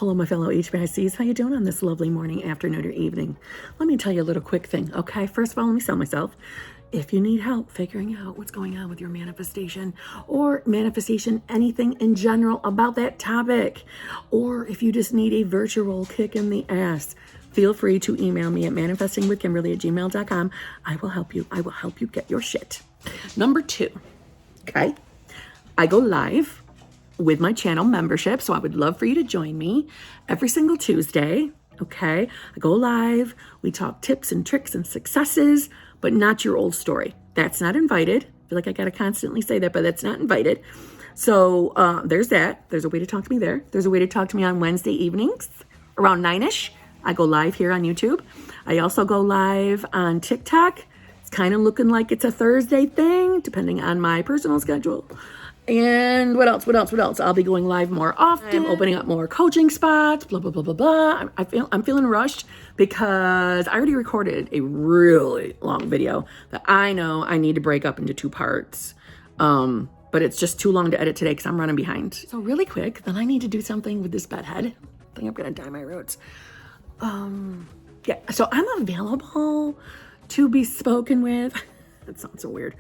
Hello, my fellow HBICs. How you doing on this lovely morning, afternoon, or evening? Let me tell you a little quick thing, okay? First of all, let me sell myself. If you need help figuring out what's going on with your manifestation or manifestation, anything in general about that topic, or if you just need a virtual kick in the ass, feel free to email me at manifestingwithkimberly@gmail.com. I will help you. I will help you get your shit. Number 2, okay? I go live with my channel membership, so I would love for you to join me every single Tuesday, okay? I go live, we talk tips and tricks and successes, but not your old story. That's not invited. I feel like I gotta constantly say that, but that's not invited. So there's that. There's a way to talk to me there. There's a way to talk to me on Wednesday evenings around 9ish. I go live here on YouTube. I also go live on TikTok. It's kind of looking like it's a Thursday thing, depending on my personal schedule. And what else? I'll be going live more often. I'm opening up more coaching spots, blah, blah, blah, blah, blah. I'm feeling rushed because I already recorded a really long video that I know I need to break up into 2 parts. But it's just too long to edit today because I'm running behind. So really quick, then I need to do something with this bed head. I think I'm gonna dye my roots. Yeah, so I'm available to be spoken with. That sounds so weird.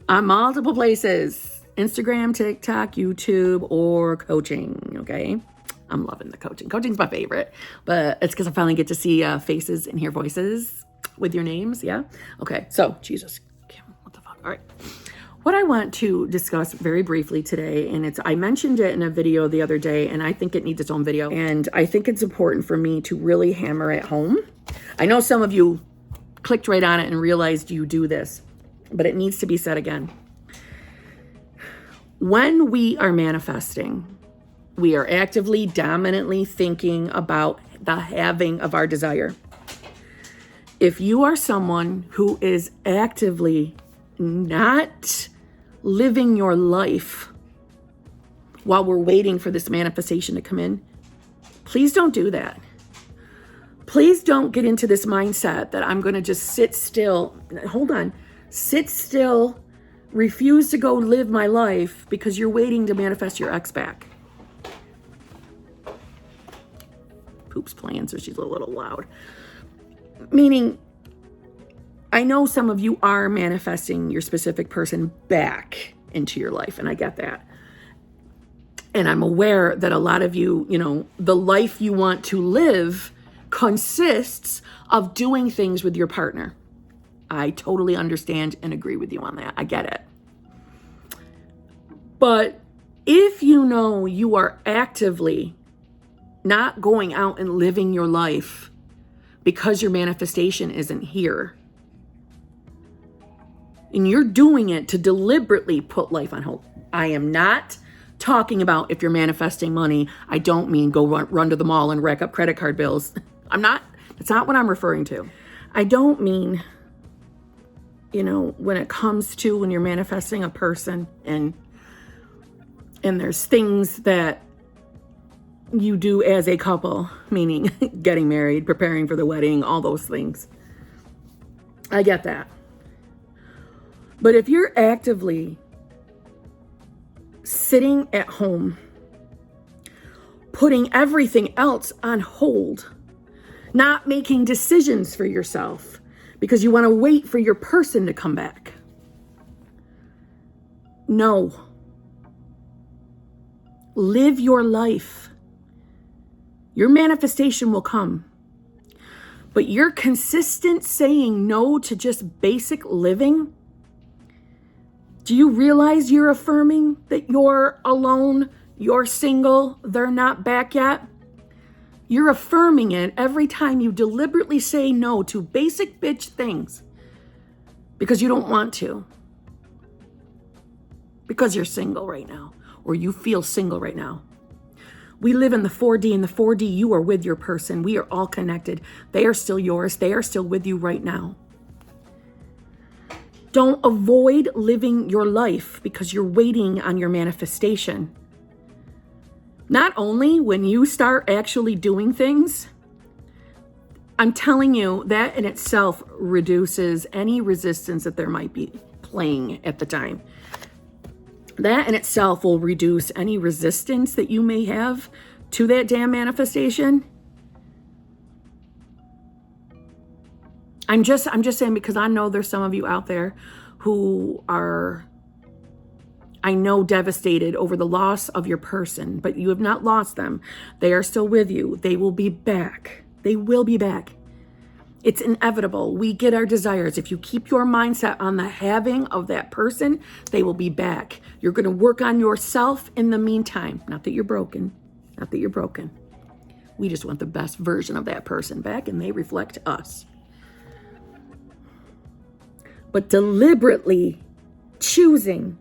On multiple places. Instagram, TikTok, YouTube, or coaching, okay? I'm loving the coaching. Coaching's my favorite, but it's because I finally get to see faces and hear voices with your names, yeah? Okay, so, Jesus, Kim, what the fuck? All right. What I want to discuss very briefly today, and I mentioned it in a video the other day, and I think it needs its own video, and I think it's important for me to really hammer it home. I know some of you clicked right on it and realized you do this, but it needs to be said again. When we are manifesting, we are actively, dominantly thinking about the having of our desire. If you are someone who is actively not living your life while we're waiting for this manifestation to come in, please don't do that. Please don't get into this mindset that I'm going to just sit still. Hold on. Sit still. Refuse to go live my life because you're waiting to manifest your ex back. Poop's playing, so she's a little loud. Meaning, I know some of you are manifesting your specific person back into your life, and I get that. And I'm aware that a lot of you, the life you want to live consists of doing things with your partner. I totally understand and agree with you on that. I get it. But if you know you are actively not going out and living your life because your manifestation isn't here, and you're doing it to deliberately put life on hold. I am not talking about if you're manifesting money. I don't mean go run to the mall and rack up credit card bills. That's not what I'm referring to. I don't mean, when it comes to when you're manifesting a person and there's things that you do as a couple, meaning getting married, preparing for the wedding, all those things. I get that. But if you're actively sitting at home, putting everything else on hold, not making decisions for yourself because you want to wait for your person to come back. No. Live your life. Your manifestation will come. But your consistent saying no to just basic living, do you realize you're affirming that you're alone, you're single, they're not back yet? You're affirming it every time you deliberately say no to basic bitch things because you don't want to. Because you're single right now, or you feel single right now. We live in the 4D. In the 4D, you are with your person. We are all connected. They are still yours. They are still with you right now. Don't avoid living your life because you're waiting on your manifestation. Not only when you start actually doing things, I'm telling you that in itself reduces any resistance that there might be playing at the time. That in itself will reduce any resistance that you may have to that damn manifestation. I'm just saying, because I know there's some of you out there who are, I know, devastated over the loss of your person, but you have not lost them. They are still with you. They will be back. They will be back. It's inevitable. We get our desires. If you keep your mindset on the having of that person, they will be back. You're going to work on yourself in the meantime. Not that you're broken. Not that you're broken. We just want the best version of that person back, and they reflect us. But deliberately choosing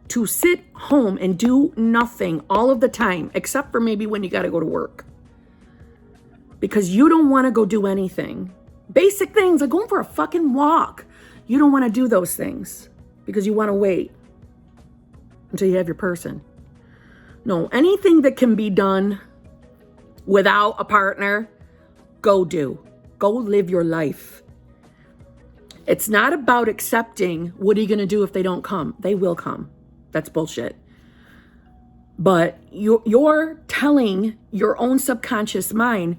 to sit home and do nothing all of the time, except for maybe when you got to go to work, because you don't want to go do anything. Basic things like going for a fucking walk. You don't want to do those things because you want to wait until you have your person. No, anything that can be done without a partner, go do. Go live your life. It's not about accepting, what are you going to do if they don't come? They will come. That's bullshit. But you're telling your own subconscious mind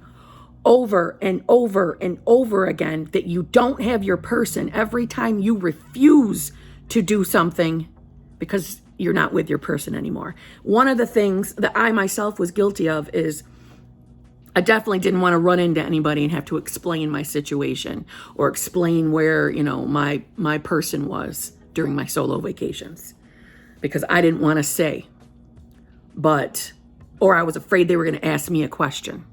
over and over and over again that you don't have your person every time you refuse to do something because you're not with your person anymore. One of the things that I myself was guilty of is I definitely didn't want to run into anybody and have to explain my situation or explain where, my person was during my solo vacations, because I didn't want to say, or I was afraid they were going to ask me a question.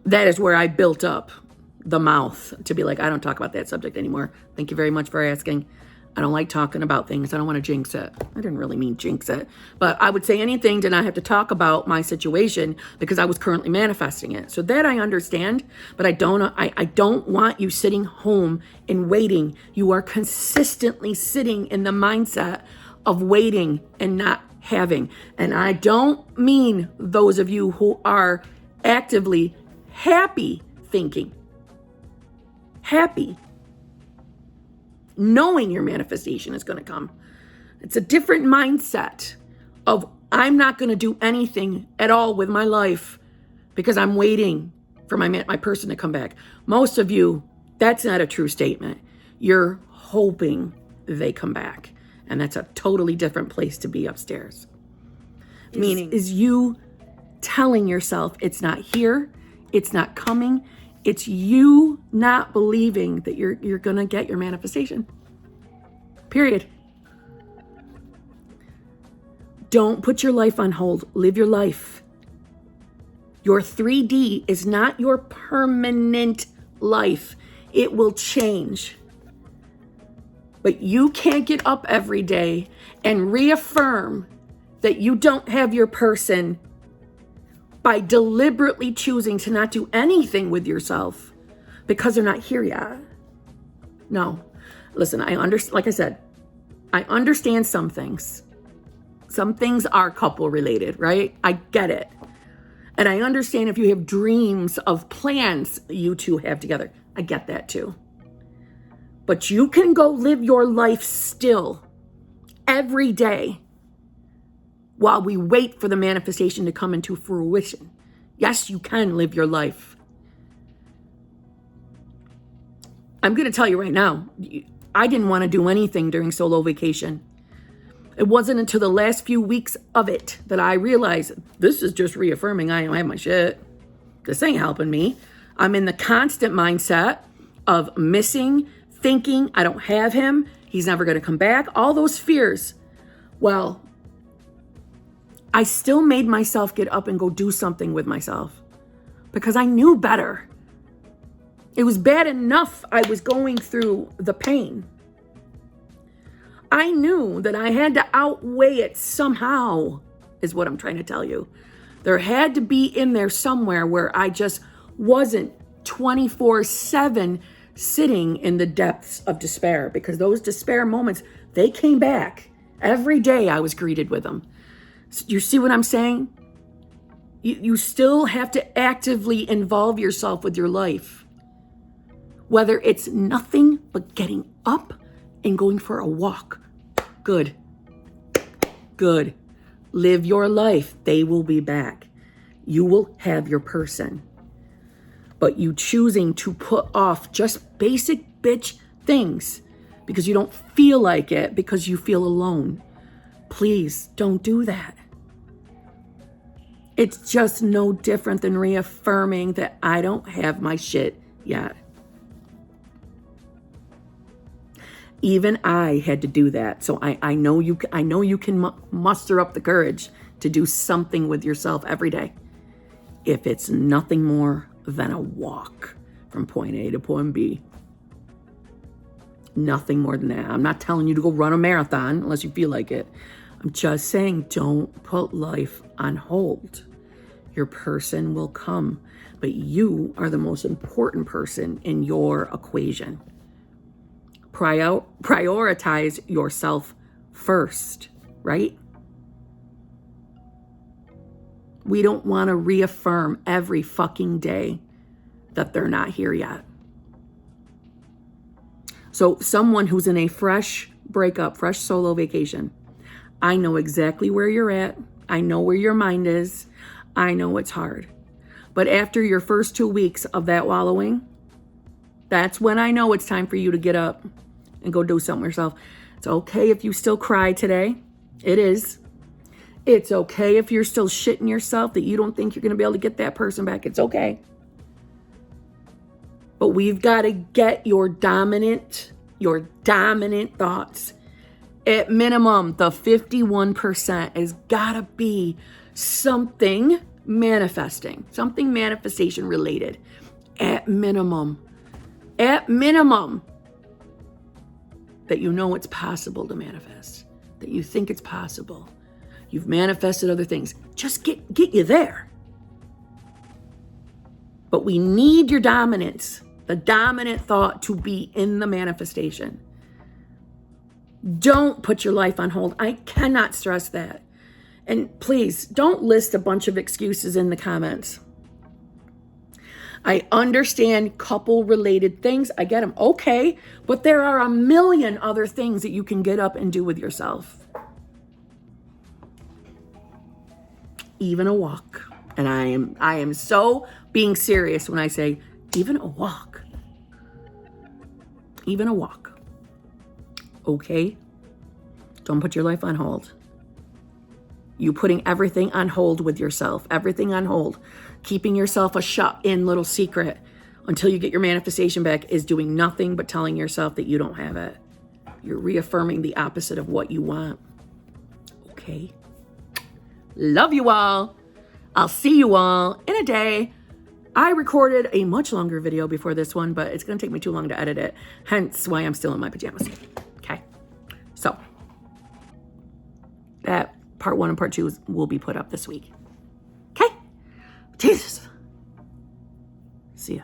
That is where I built up the mouth to be like, I don't talk about that subject anymore. Thank you very much for asking. I don't like talking about things. I don't want to jinx it. I didn't really mean jinx it, but I would say anything to not have to talk about my situation because I was currently manifesting it. So that I understand, but I don't want you sitting home and waiting. You are consistently sitting in the mindset of waiting and not having. And I don't mean those of you who are actively happy thinking. Happy. Knowing your manifestation is going to come. It's a different mindset of I'm not going to do anything at all with my life because I'm waiting for my person to come back. Most of you, that's not a true statement. You're hoping they come back. And that's a totally different place to be upstairs. Meaning is you telling yourself it's not here, it's not coming. It's you not believing that you're going to get your manifestation. Period. Don't put your life on hold. Live your life. Your 3D is not your permanent life. It will change. But you can't get up every day and reaffirm that you don't have your person by deliberately choosing to not do anything with yourself because they're not here yet. No. Listen, like I said, I understand some things. Some things are couple related, right? I get it. And I understand if you have dreams of plans you two have together. I get that too. But you can go live your life still every day while we wait for the manifestation to come into fruition. Yes, you can live your life. I'm going to tell you right now, I didn't want to do anything during solo vacation. It wasn't until the last few weeks of it that I realized this is just reaffirming I don't have my shit. This ain't helping me. I'm in the constant mindset of missing, thinking I don't have him. He's never going to come back. All those fears. Well, I still made myself get up and go do something with myself because I knew better. It was bad enough I was going through the pain. I knew that I had to outweigh it somehow, is what I'm trying to tell you. There had to be in there somewhere where I just wasn't 24/7 sitting in the depths of despair, because those despair moments, they came back. Every day I was greeted with them. You see what I'm saying? You still have to actively involve yourself with your life. Whether it's nothing but getting up and going for a walk. Good. Live your life. They will be back. You will have your person. But you choosing to put off just basic bitch things because you don't feel like it, because you feel alone. Please don't do that. It's just no different than reaffirming that I don't have my shit yet. Even I had to do that. So I know you can muster up the courage to do something with yourself every day. If it's nothing more than a walk from point A to point B. Nothing more than that. I'm not telling you to go run a marathon unless you feel like it. I'm just saying, don't put life on hold. Your person will come, but you are the most important person in your equation. Prioritize yourself first, right? We don't want to reaffirm every fucking day that they're not here yet. So someone who's in a fresh breakup, fresh solo vacation, I know exactly where you're at. I know where your mind is. I know it's hard. But after your first 2 weeks of that wallowing, that's when I know it's time for you to get up and go do something yourself. It's okay if you still cry today. It is. It's okay if you're still shitting yourself that you don't think you're going to be able to get that person back. It's okay. But we've got to get your dominant thoughts. At minimum, the 51% has got to be something manifesting, something manifestation related. At minimum, that you know it's possible to manifest, that you think it's possible. You've manifested other things. Just get you there. But we need your dominance, the dominant thought to be in the manifestation. Don't put your life on hold. I cannot stress that. And please don't list a bunch of excuses in the comments. I understand couple related things. I get them. Okay. But there are a million other things that you can get up and do with yourself. Even a walk. And I am so being serious when I say even a walk. Even a walk. Okay? Don't put your life on hold. You putting everything on hold with yourself. Everything on hold. Keeping yourself a shut-in little secret until you get your manifestation back is doing nothing but telling yourself that you don't have it. You're reaffirming the opposite of what you want. Okay? Love you all. I'll see you all in a day. I recorded a much longer video before this one, but it's going to take me too long to edit it. Hence why I'm still in my pajamas. Okay? So, that part 1 and part 2 will be put up this week. Okay? Jesus. See ya.